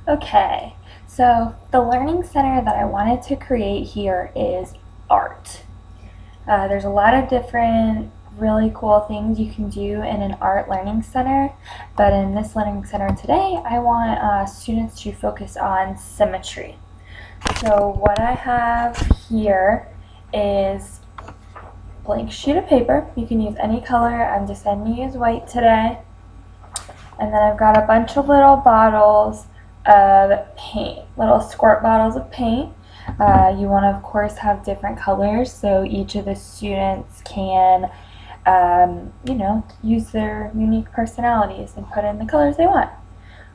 Okay, so the learning center that I wanted to create here is art. There's a lot of different really cool things you can do in an art learning center, but in this learning center today, I want students to focus on symmetry. So what I have here is a blank sheet of paper. You can use any color. I'm deciding to use white today. And then I've got a bunch of little bottles of paint, little squirt bottles of paint. You want to, of course, have different colors so each of the students can, use their unique personalities and put in the colors they want.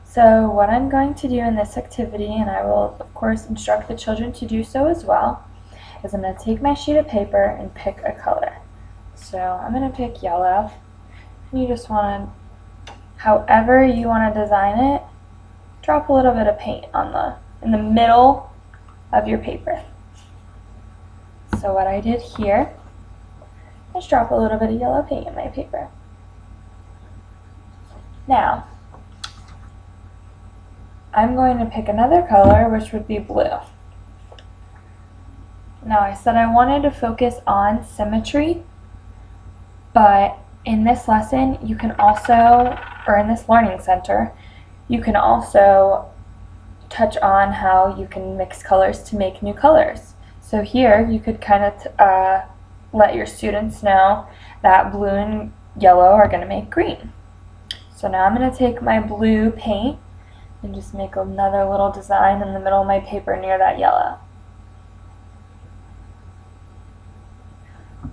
So what I'm going to do in this activity, and I will, of course, instruct the children to do so as well, is I'm going to take my sheet of paper and pick a color. So I'm going to pick yellow. You just want to, however you want to design it, drop a little bit of paint in the middle of your paper. So what I did here is drop a little bit of yellow paint in my paper. Now, I'm going to pick another color, which would be blue. Now, I said I wanted to focus on symmetry, but in this lesson, you can also, or in this learning center, you can also touch on how you can mix colors to make new colors. So here, you could kind of let your students know that blue and yellow are going to make green. So now I'm going to take my blue paint and just make another little design in the middle of my paper near that yellow.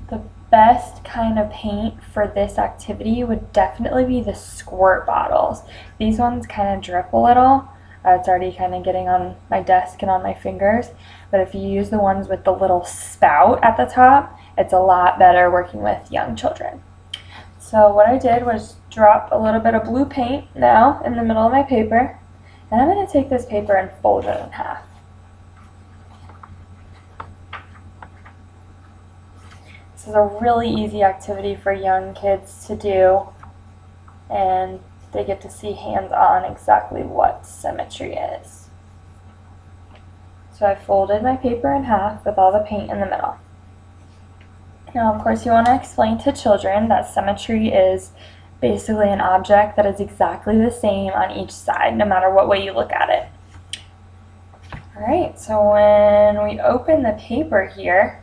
The best kind of paint for this activity would definitely be the squirt bottles. These ones kind of drip a little. It's already kind of getting on my desk and on my fingers. But if you use the ones with the little spout at the top, it's a lot better working with young children. So what I did was drop a little bit of blue paint now in the middle of my paper. And I'm going to take this paper and fold it in half. This is a really easy activity for young kids to do, and they get to see hands-on exactly what symmetry is. So I folded my paper in half with all the paint in the middle. Now, of course, you want to explain to children that symmetry is basically an object that is exactly the same on each side, no matter what way you look at it. Alright, so when we open the paper here,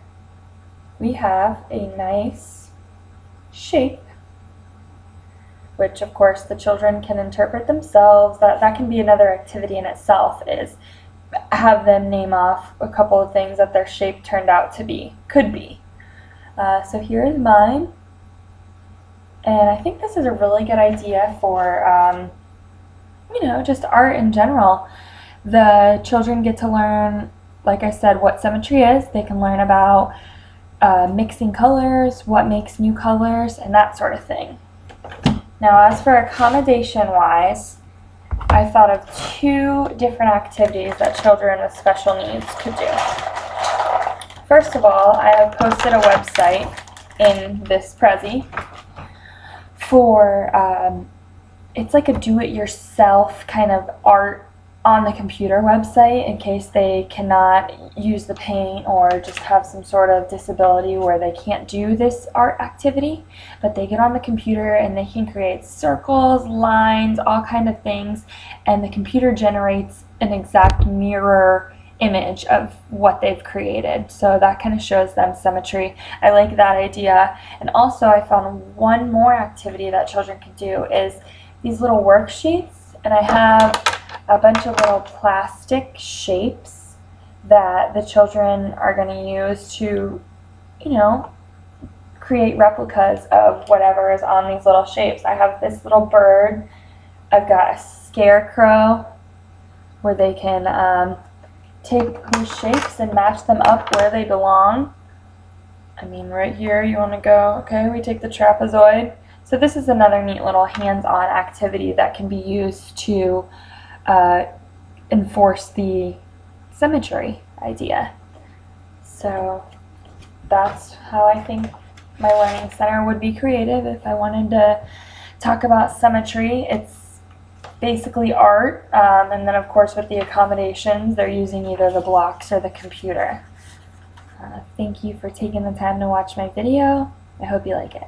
we have a nice shape, which of course the children can interpret themselves. That can be another activity in itself, is have them name off a couple of things that their shape turned out to be, could be. So here is mine. And I think this is a really good idea for, just art in general. The children get to learn, like I said, what symmetry is. They can learn about mixing colors, what makes new colors, and that sort of thing. Now, as for accommodation-wise, I thought of two different activities that children with special needs could do. First of all, I have posted a website in this Prezi for, it's like a do-it-yourself kind of art on the computer website in case they cannot use the paint or just have some sort of disability where they can't do this art activity. But they get on the computer and they can create circles, lines, all kind of things, and the computer generates an exact mirror image of what they've created. So that kind of shows them symmetry. I like that idea. And also I found one more activity that children can do is these little worksheets, and I have a bunch of little plastic shapes that the children are going to use to, create replicas of whatever is on these little shapes. I have this little bird. I've got a scarecrow where they can take these shapes and match them up where they belong. I mean, right here you want to go, okay, we take the trapezoid. So this is another neat little hands-on activity that can be used to enforce the symmetry idea. So that's how I think my learning center would be creative if I wanted to talk about symmetry. It's basically art, and then of course with the accommodations, they're using either the blocks or the computer. Thank you for taking the time to watch my video. I hope you like it.